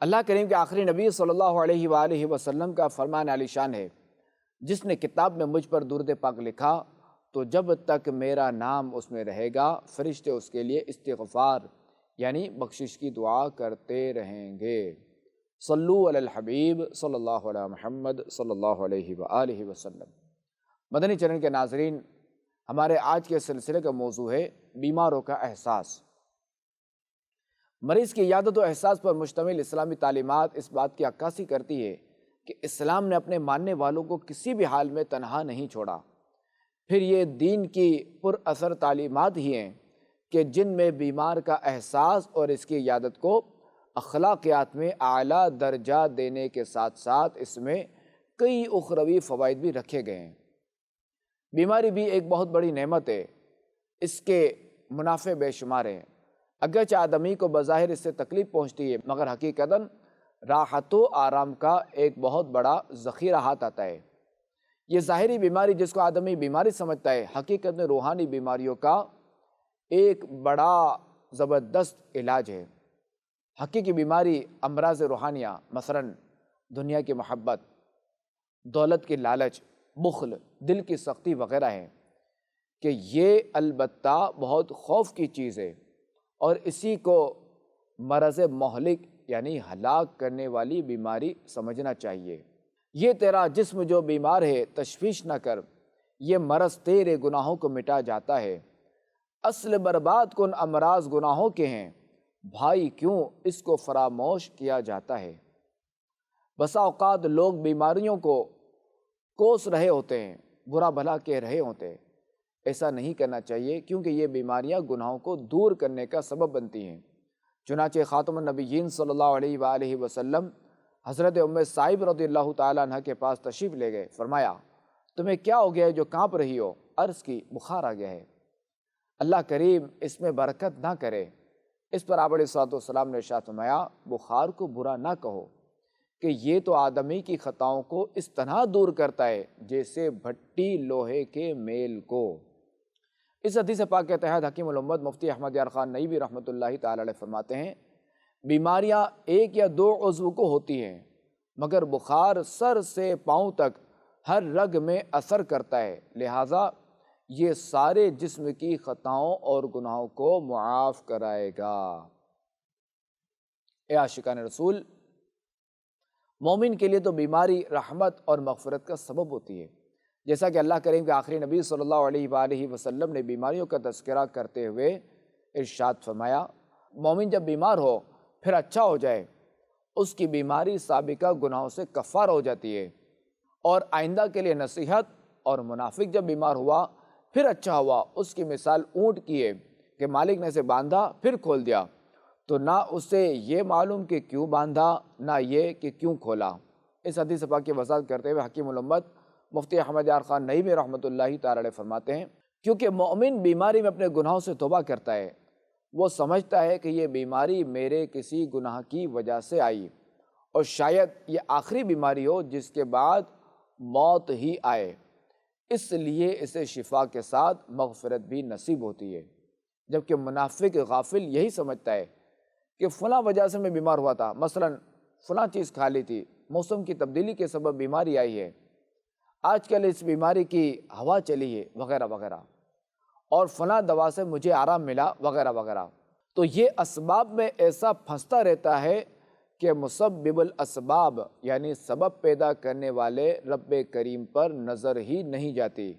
اللہ کریم کے آخری نبی صلی اللہ علیہ وآلہ وسلم کا فرمان عالی شان ہے، جس نے کتاب میں مجھ پر درود پاک لکھا تو جب تک میرا نام اس میں رہے گا فرشتے اس کے لیے استغفار یعنی بخشش کی دعا کرتے رہیں گے۔ صلو علی الحبیب صلی اللہ علیہ محمد صلی اللہ علیہ وآلہ وسلم۔ مدنی چینل کے ناظرین، ہمارے آج کے سلسلے کا موضوع ہے بیماروں کا احساس۔ مریض کی عیادت و احساس پر مشتمل اسلامی تعلیمات اس بات کی عکاسی کرتی ہے کہ اسلام نے اپنے ماننے والوں کو کسی بھی حال میں تنہا نہیں چھوڑا۔ پھر یہ دین کی پر اثر تعلیمات ہی ہیں کہ جن میں بیمار کا احساس اور اس کی عیادت کو اخلاقیات میں اعلیٰ درجہ دینے کے ساتھ ساتھ اس میں کئی اخروی فوائد بھی رکھے گئے ہیں۔ بیماری بھی ایک بہت بڑی نعمت ہے، اس کے منافع بے شمار ہیں۔ اگرچہ آدمی کو بظاہر اس سے تکلیف پہنچتی ہے، مگر حقیقتاً راحت و آرام کا ایک بہت بڑا ذخیرہ ہاتھ آتا ہے۔ یہ ظاہری بیماری جس کو آدمی بیماری سمجھتا ہے، حقیقت میں روحانی بیماریوں کا ایک بڑا زبردست علاج ہے۔ حقیقی بیماری امراض روحانیہ مثلاً دنیا کی محبت، دولت کی لالچ، بخل، دل کی سختی وغیرہ ہے کہ یہ البتہ بہت خوف کی چیز ہے اور اسی کو مرض مہلک یعنی ہلاک کرنے والی بیماری سمجھنا چاہیے۔ یہ تیرا جسم جو بیمار ہے تشویش نہ کر، یہ مرض تیرے گناہوں کو مٹا جاتا ہے۔ اصل برباد کن امراض گناہوں کے ہیں، بھائی کیوں اس کو فراموش کیا جاتا ہے۔ بسا اوقات لوگ بیماریوں کو کوس رہے ہوتے ہیں، برا بھلا کہہ رہے ہوتے ہیں۔ ایسا نہیں کرنا چاہیے کیونکہ یہ بیماریاں گناہوں کو دور کرنے کا سبب بنتی ہیں۔ چنانچہ خاتم النبیین صلی اللہ علیہ وآلہ وسلم حضرت ام سائب رضی اللہ تعالیٰ عنہ کے پاس تشریف لے گئے۔ فرمایا، تمہیں کیا ہو گیا ہے جو کانپ رہی ہو؟ عرض کی، بخار آ گیا ہے۔ اللہ کریم اس میں برکت نہ کرے۔ اس پر آپ علیہ الصلوۃ والسلام نے ارشاد فرمایا، بخار کو برا نہ کہو کہ یہ تو آدمی کی خطاؤں کو اس طرح دور کرتا ہے جیسے بھٹی لوہے کے میل کو۔ اس حدیث پاک کے تحت حکیم الامت مفتی احمد یار خان نئی رحمۃ اللہ تعالی علیہ فرماتے ہیں، بیماریاں ایک یا دو عضو کو ہوتی ہیں، مگر بخار سر سے پاؤں تک ہر رگ میں اثر کرتا ہے، لہٰذا یہ سارے جسم کی خطاؤں اور گناہوں کو معاف کرائے گا۔ اے عاشقان رسول، مومن کے لیے تو بیماری رحمت اور مغفرت کا سبب ہوتی ہے، جیسا کہ اللہ کریم کے آخری نبی صلی اللہ علیہ وآلہ وسلم نے بیماریوں کا تذکرہ کرتے ہوئے ارشاد فرمایا، مومن جب بیمار ہو پھر اچھا ہو جائے، اس کی بیماری سابقہ گناہوں سے کفارہ ہو جاتی ہے اور آئندہ کے لیے نصیحت۔ اور منافق جب بیمار ہوا پھر اچھا ہوا، اس کی مثال اونٹ کی ہے کہ مالک نے اسے باندھا پھر کھول دیا، تو نہ اسے یہ معلوم کہ کیوں باندھا نہ یہ کہ کیوں کھولا۔ اس حدیث پاک کی وضاحت کرتے ہوئے حکیم الامت مفتی احمد یار خان نئی رحمۃ اللہ تعالی علیہ فرماتے ہیں، کیونکہ مومن بیماری میں اپنے گناہوں سے توبہ کرتا ہے، وہ سمجھتا ہے کہ یہ بیماری میرے کسی گناہ کی وجہ سے آئی اور شاید یہ آخری بیماری ہو جس کے بعد موت ہی آئے، اس لیے اسے شفا کے ساتھ مغفرت بھی نصیب ہوتی ہے۔ جبکہ منافق غافل یہی سمجھتا ہے کہ فلاں وجہ سے میں بیمار ہوا تھا، مثلا فلاں چیز کھا لی تھی، موسم کی تبدیلی کے سبب بیماری آئی ہے، آج کل اس بیماری کی ہوا چلی ہے وغیرہ وغیرہ، اور فلاں دوا سے مجھے آرام ملا وغیرہ وغیرہ۔ تو یہ اسباب میں ایسا پھنستا رہتا ہے کہ مسبب الاسباب یعنی سبب پیدا کرنے والے رب کریم پر نظر ہی نہیں جاتی،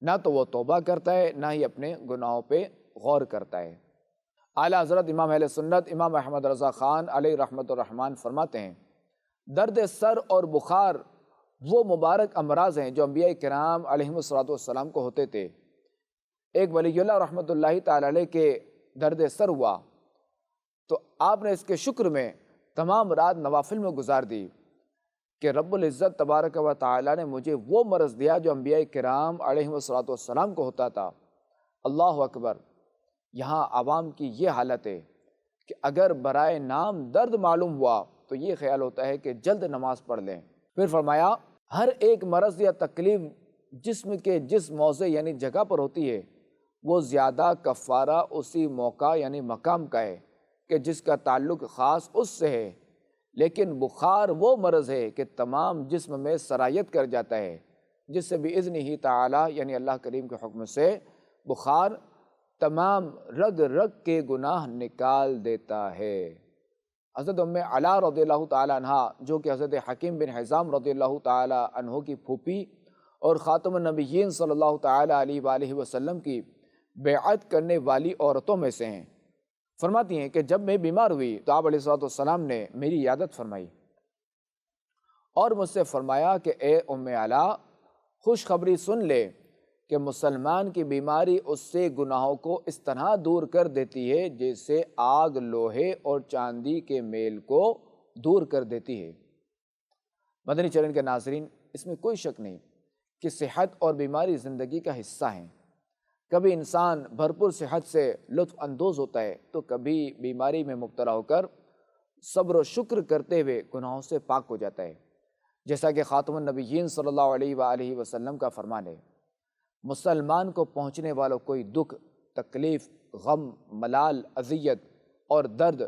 نہ تو وہ توبہ کرتا ہے نہ ہی اپنے گناہوں پہ غور کرتا ہے۔ اعلیٰ حضرت امام اہل سنت امام احمد رضا خان علیہ رحمۃ الرحمن فرماتے ہیں، درد سر اور بخار وہ مبارک امراض ہیں جو انبیاء کرام علیہم الصلوۃ والسلام کو ہوتے تھے۔ ایک ولی اللہ رحمۃ اللہ تعالی علیہ کے درد سر ہوا تو آپ نے اس کے شکر میں تمام رات نوافل میں گزار دی کہ رب العزت تبارک و تعالی نے مجھے وہ مرض دیا جو انبیاء کرام علیہم الصلوۃ والسلام کو ہوتا تھا۔ اللہ اکبر! یہاں عوام کی یہ حالت ہے کہ اگر برائے نام درد معلوم ہوا تو یہ خیال ہوتا ہے کہ جلد نماز پڑھ لیں۔ پھر فرمایا، ہر ایک مرض یا تکلیف جسم کے جس موضع یعنی جگہ پر ہوتی ہے وہ زیادہ کفارہ اسی موقع یعنی مقام کا ہے کہ جس کا تعلق خاص اس سے ہے، لیکن بخار وہ مرض ہے کہ تمام جسم میں سرایت کر جاتا ہے، جس سے بِإِذْنِهِ تعالی یعنی اللہ کریم کے حکم سے بخار تمام رگ رگ کے گناہ نکال دیتا ہے۔ حضرت ام علا رضی اللہ تعالیٰ عنہ، جو کہ حضرت حکیم بن حزام رضی اللہ تعالیٰ عنہ کی پھوپھی اور خاتم النبیین صلی اللہ تعالیٰ علیہ وآلہ وسلم کی بیعت کرنے والی عورتوں میں سے ہیں، فرماتی ہیں کہ جب میں بیمار ہوئی تو آپ علیہ السلام نے میری عیادت فرمائی اور مجھ سے فرمایا کہ اے ام علا، خوشخبری سن لے کہ مسلمان کی بیماری اس سے گناہوں کو اس طرح دور کر دیتی ہے جیسے آگ لوہے اور چاندی کے میل کو دور کر دیتی ہے۔ مدنی چینل کے ناظرین، اس میں کوئی شک نہیں کہ صحت اور بیماری زندگی کا حصہ ہیں۔ کبھی انسان بھرپور صحت سے لطف اندوز ہوتا ہے تو کبھی بیماری میں مبتلا ہو کر صبر و شکر کرتے ہوئے گناہوں سے پاک ہو جاتا ہے، جیسا کہ خاتم النبیین صلی اللہ علیہ وآلہ وسلم کا فرمان ہے، مسلمان کو پہنچنے والا کوئی دکھ، تکلیف، غم، ملال، اذیت اور درد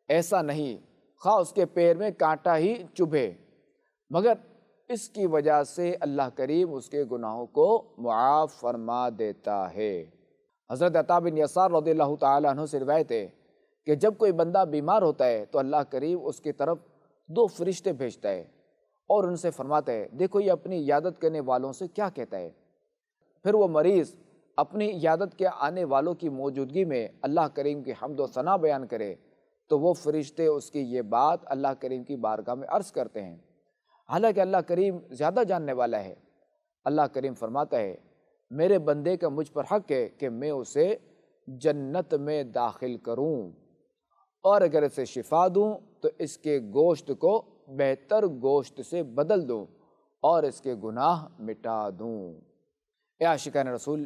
ایسا نہیں خواہ اس کے پیر میں کانٹا ہی چبھے، مگر اس کی وجہ سے اللہ کریم اس کے گناہوں کو معاف فرما دیتا ہے۔ حضرت عطا بن یسار رضی اللہ تعالیٰ عنہ سے روایت ہے کہ جب کوئی بندہ بیمار ہوتا ہے تو اللہ کریم اس کی طرف 2 فرشتے بھیجتا ہے اور ان سے فرماتا ہے، دیکھو یہ اپنی عیادت کرنے والوں سے کیا کہتا ہے۔ پھر وہ مریض اپنی عیادت کے آنے والوں کی موجودگی میں اللہ کریم کی حمد و ثنا بیان کرے تو وہ فرشتے اس کی یہ بات اللہ کریم کی بارگاہ میں عرض کرتے ہیں، حالانکہ اللہ کریم زیادہ جاننے والا ہے۔ اللہ کریم فرماتا ہے، میرے بندے کا مجھ پر حق ہے کہ میں اسے جنت میں داخل کروں، اور اگر اسے شفا دوں تو اس کے گوشت کو بہتر گوشت سے بدل دوں اور اس کے گناہ مٹا دوں۔ اے عاشقان رسول،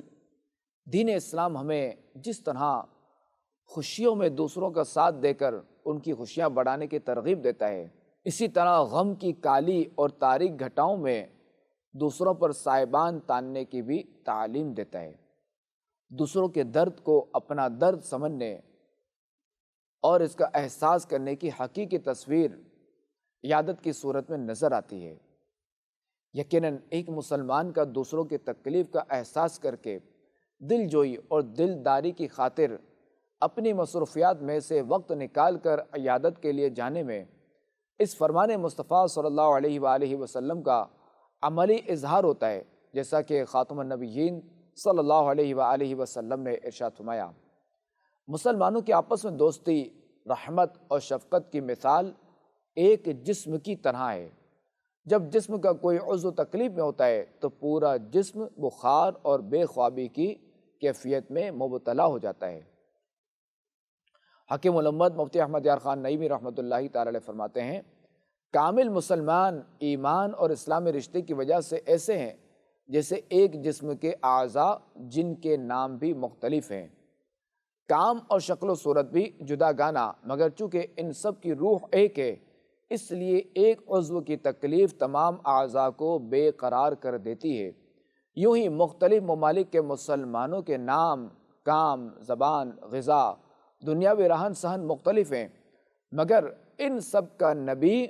دین اسلام ہمیں جس طرح خوشیوں میں دوسروں کا ساتھ دے کر ان کی خوشیاں بڑھانے کی ترغیب دیتا ہے، اسی طرح غم کی کالی اور تاریک گھٹاؤں میں دوسروں پر سائبان تاننے کی بھی تعلیم دیتا ہے۔ دوسروں کے درد کو اپنا درد سمجھنے اور اس کا احساس کرنے کی حقیقی تصویر عیادت کی صورت میں نظر آتی ہے۔ یقیناً ایک مسلمان کا دوسروں کی تکلیف کا احساس کر کے دل جوئی اور دلداری کی خاطر اپنی مصروفیات میں سے وقت نکال کر عیادت کے لیے جانے میں اس فرمان مصطفیٰ صلی اللہ علیہ وآلہ وسلم کا عملی اظہار ہوتا ہے، جیسا کہ خاتم النبیین صلی اللہ علیہ وآلہ وسلم نے ارشاد فرمایا، مسلمانوں کی آپس میں دوستی، رحمت اور شفقت کی مثال ایک جسم کی طرح ہے۔ جب جسم کا کوئی عضو تکلیف میں ہوتا ہے تو پورا جسم بخار اور بے خوابی کی کیفیت میں مبتلا ہو جاتا ہے۔ حکیم الامت مفتی احمد یار خان نعیمی رحمۃ اللہ تعالی علیہ فرماتے ہیں، کامل مسلمان ایمان اور اسلامی رشتے کی وجہ سے ایسے ہیں جیسے ایک جسم کے اعضاء جن کے نام بھی مختلف ہیں، کام اور شکل و صورت بھی جدا گانا، مگر چونکہ ان سب کی روح ایک ہے اس لیے ایک عضو کی تکلیف تمام اعضاء کو بے قرار کر دیتی ہے۔ یوں ہی مختلف ممالک کے مسلمانوں کے نام، کام، زبان، غذا، دنیاوی رہن سہن مختلف ہیں، مگر ان سب کا نبی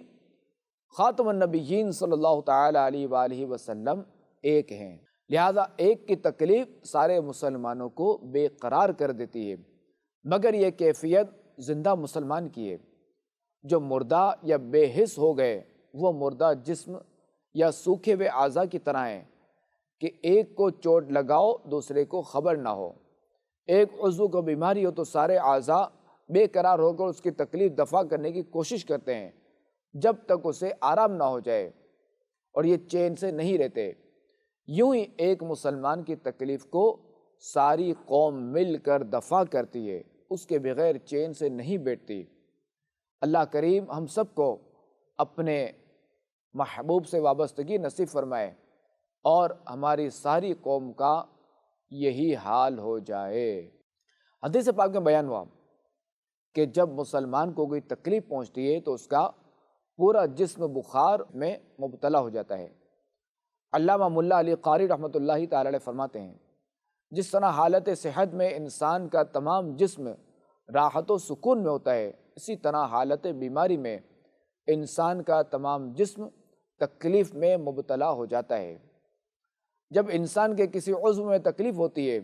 خاتم النبیین صلی اللہ تعالیٰ علیہ وآلہ وسلم ایک ہیں، لہذا ایک کی تکلیف سارے مسلمانوں کو بے قرار کر دیتی ہے، مگر یہ کیفیت زندہ مسلمان کی ہے۔ جو مردہ یا بے حس ہو گئے وہ مردہ جسم یا سوکھے ہوئے اعضاء کی طرح ہیں کہ ایک کو چوٹ لگاؤ دوسرے کو خبر نہ ہو۔ ایک عضو کو بیماری ہو تو سارے اعضاء بے قرار ہو کر اس کی تکلیف دفع کرنے کی کوشش کرتے ہیں جب تک اسے آرام نہ ہو جائے، اور یہ چین سے نہیں رہتے۔ یوں ہی ایک مسلمان کی تکلیف کو ساری قوم مل کر دفع کرتی ہے، اس کے بغیر چین سے نہیں بیٹھتی۔ اللہ کریم ہم سب کو اپنے محبوب سے وابستگی نصیب فرمائے اور ہماری ساری قوم کا یہی حال ہو جائے۔ حدیث پاک میں بیان ہوا کہ جب مسلمان کو کوئی تکلیف پہنچتی ہے تو اس کا پورا جسم بخار میں مبتلا ہو جاتا ہے۔ علامہ ملا علی قاری رحمۃ اللہ تعالی علیہ فرماتے ہیں، جس طرح حالت صحت میں انسان کا تمام جسم راحت و سکون میں ہوتا ہے، اسی طرح حالت بیماری میں انسان کا تمام جسم تکلیف میں مبتلا ہو جاتا ہے۔ جب انسان کے کسی عضو میں تکلیف ہوتی ہے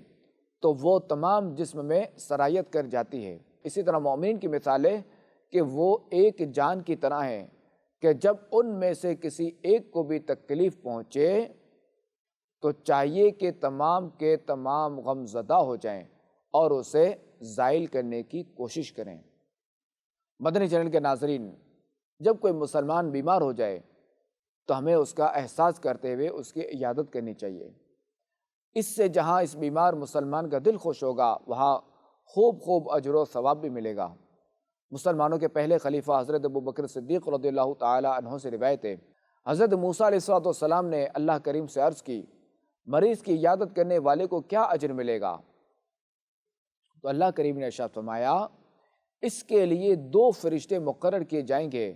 تو وہ تمام جسم میں سرایت کر جاتی ہے۔ اسی طرح مومنین کی مثال ہے کہ وہ ایک جان کی طرح ہیں کہ جب ان میں سے کسی ایک کو بھی تکلیف پہنچے تو چاہیے کہ تمام کے تمام غم زدہ ہو جائیں اور اسے زائل کرنے کی کوشش کریں۔ مدنی چینل کے ناظرین، جب کوئی مسلمان بیمار ہو جائے تو ہمیں اس کا احساس کرتے ہوئے اس کی عیادت کرنی چاہیے۔ اس سے جہاں اس بیمار مسلمان کا دل خوش ہوگا وہاں خوب اجر و ثواب بھی ملے گا۔ مسلمانوں کے پہلے خلیفہ حضرت ابوبکر صدیق رضی اللہ تعالی عنہ سے روایت ہے، حضرت موسیٰ علیہ السلام نے اللہ کریم سے عرض کی، مریض کی عیادت کرنے والے کو کیا اجر ملے گا؟ تو اللہ کریم نے ارشاد فرمایا، اس کے لیے 2 فرشتے مقرر کیے جائیں گے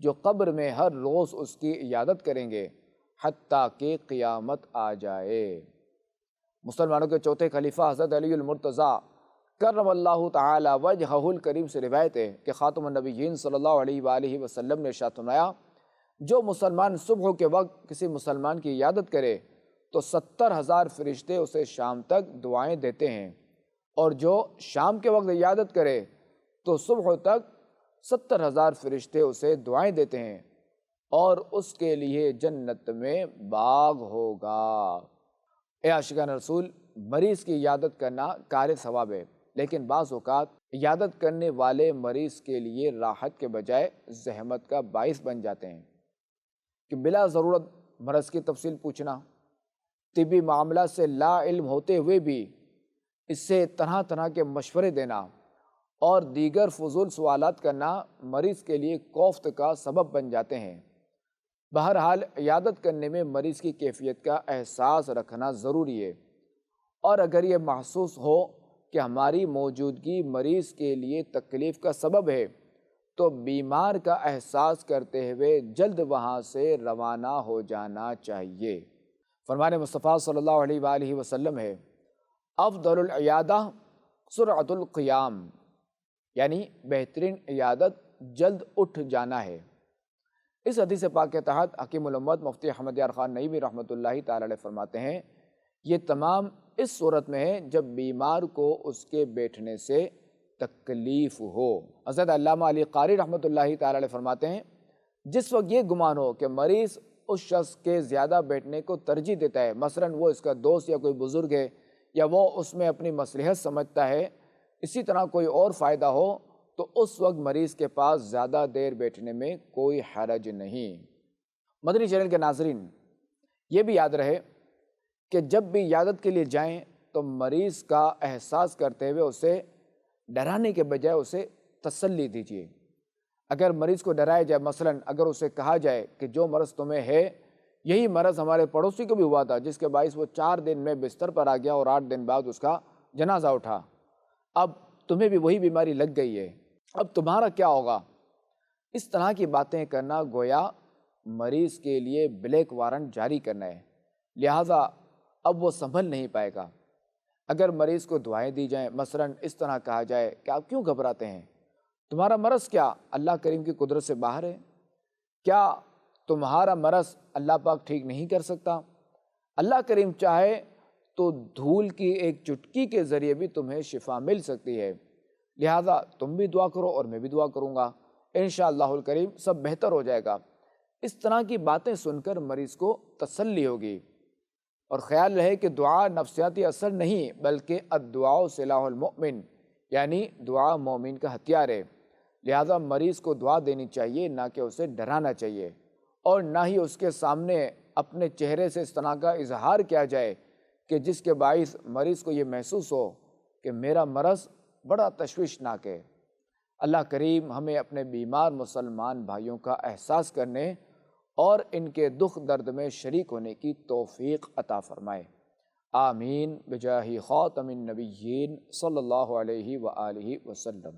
جو قبر میں ہر روز اس کی عیادت کریں گے حتیٰ کہ قیامت آ جائے۔ مسلمانوں کے چوتھے خلیفہ حضرت علی المرتضیٰ کرم اللہ تعالی وجہہ الکریم سے روایت ہے کہ خاتم النبیین صلی اللہ علیہ وآلہ وسلم نے ارشاد فرمایا، جو مسلمان صبح کے وقت کسی مسلمان کی عیادت کرے تو 70,000 فرشتے اسے شام تک دعائیں دیتے ہیں، اور جو شام کے وقت عیادت کرے تو صبح تک 70,000 فرشتے اسے دعائیں دیتے ہیں اور اس کے لیے جنت میں باغ ہوگا۔ اے عاشقان رسول، مریض کی عیادت کرنا کار ثواب ہے، لیکن بعض اوقات عیادت کرنے والے مریض کے لیے راحت کے بجائے زحمت کا باعث بن جاتے ہیں کہ بلا ضرورت مرض کی تفصیل پوچھنا، طبی معاملات سے لا علم ہوتے ہوئے بھی اس سے طرح طرح کے مشورے دینا اور دیگر فضول سوالات کرنا مریض کے لیے کوفت کا سبب بن جاتے ہیں۔ بہرحال عیادت کرنے میں مریض کی کیفیت کا احساس رکھنا ضروری ہے، اور اگر یہ محسوس ہو کہ ہماری موجودگی مریض کے لیے تکلیف کا سبب ہے تو بیمار کا احساس کرتے ہوئے جلد وہاں سے روانہ ہو جانا چاہیے۔ فرمان مصطفیٰ صلی اللہ علیہ وآلہ وسلم ہے، افضل العیادہ سرعت القیام، یعنی بہترین عیادت جلد اٹھ جانا ہے۔ اس حدیث پاک کے تحت حکیم الامت مفتی احمد یار خان نعیمی رحمۃ اللہ تعالی علیہ فرماتے ہیں، یہ تمام اس صورت میں ہے جب بیمار کو اس کے بیٹھنے سے تکلیف ہو۔ حضرت علامہ علی قاری رحمۃ اللہ تعالی علیہ فرماتے ہیں، جس وقت یہ گمان ہو کہ مریض اس شخص کے زیادہ بیٹھنے کو ترجیح دیتا ہے، مثلاً وہ اس کا دوست یا کوئی بزرگ ہے یا وہ اس میں اپنی مصلحت سمجھتا ہے، اسی طرح کوئی اور فائدہ ہو، تو اس وقت مریض کے پاس زیادہ دیر بیٹھنے میں کوئی حرج نہیں۔ مدنی چینل کے ناظرین، یہ بھی یاد رہے کہ جب بھی عیادت کے لیے جائیں تو مریض کا احساس کرتے ہوئے اسے ڈرانے کے بجائے اسے تسلی دیجیے۔ اگر مریض کو ڈرایا جائے، مثلاً اگر اسے کہا جائے کہ جو مرض تمہیں ہے یہی مرض ہمارے پڑوسی کو بھی ہوا تھا، جس کے باعث وہ 4 دن میں بستر پر آ گیا اور 8 دن بعد اس کا جنازہ اٹھا، اب تمہیں بھی وہی بیماری لگ گئی ہے، اب تمہارا کیا ہوگا؟ اس طرح کی باتیں کرنا گویا مریض کے لیے بلیک وارنٹ جاری کرنا ہے، لہٰذا اب وہ سنبھل نہیں پائے گا۔ اگر مریض کو دعائیں دی جائیں، مثلاً اس طرح کہا جائے کہ آپ کیوں گھبراتے ہیں؟ تمہارا مرض کیا اللہ کریم کی قدرت سے باہر ہے؟ کیا تمہارا مرض اللہ پاک ٹھیک نہیں کر سکتا؟ اللہ کریم چاہے تو دھول کی ایک چٹکی کے ذریعے بھی تمہیں شفا مل سکتی ہے، لہٰذا تم بھی دعا کرو اور میں بھی دعا کروں گا، انشاءاللہ الکریم سب بہتر ہو جائے گا۔ اس طرح کی باتیں سن کر مریض کو تسلی ہوگی۔ اور خیال رہے کہ دعا نفسیاتی اثر نہیں بلکہ الدعاء سلاح المؤمن، یعنی دعا مومن کا ہتھیار ہے، لہذا مریض کو دعا دینی چاہیے، نہ کہ اسے ڈرانا چاہیے، اور نہ ہی اس کے سامنے اپنے چہرے سے اس طرح کا اظہار کیا جائے کہ جس کے باعث مریض کو یہ محسوس ہو کہ میرا مرض بڑا تشویشناک ہے۔ اللہ کریم ہمیں اپنے بیمار مسلمان بھائیوں کا احساس کرنے اور ان کے دکھ درد میں شریک ہونے کی توفیق عطا فرمائے، آمین بجاہ خاتم النبیین صلی اللہ علیہ وآلہ وسلم۔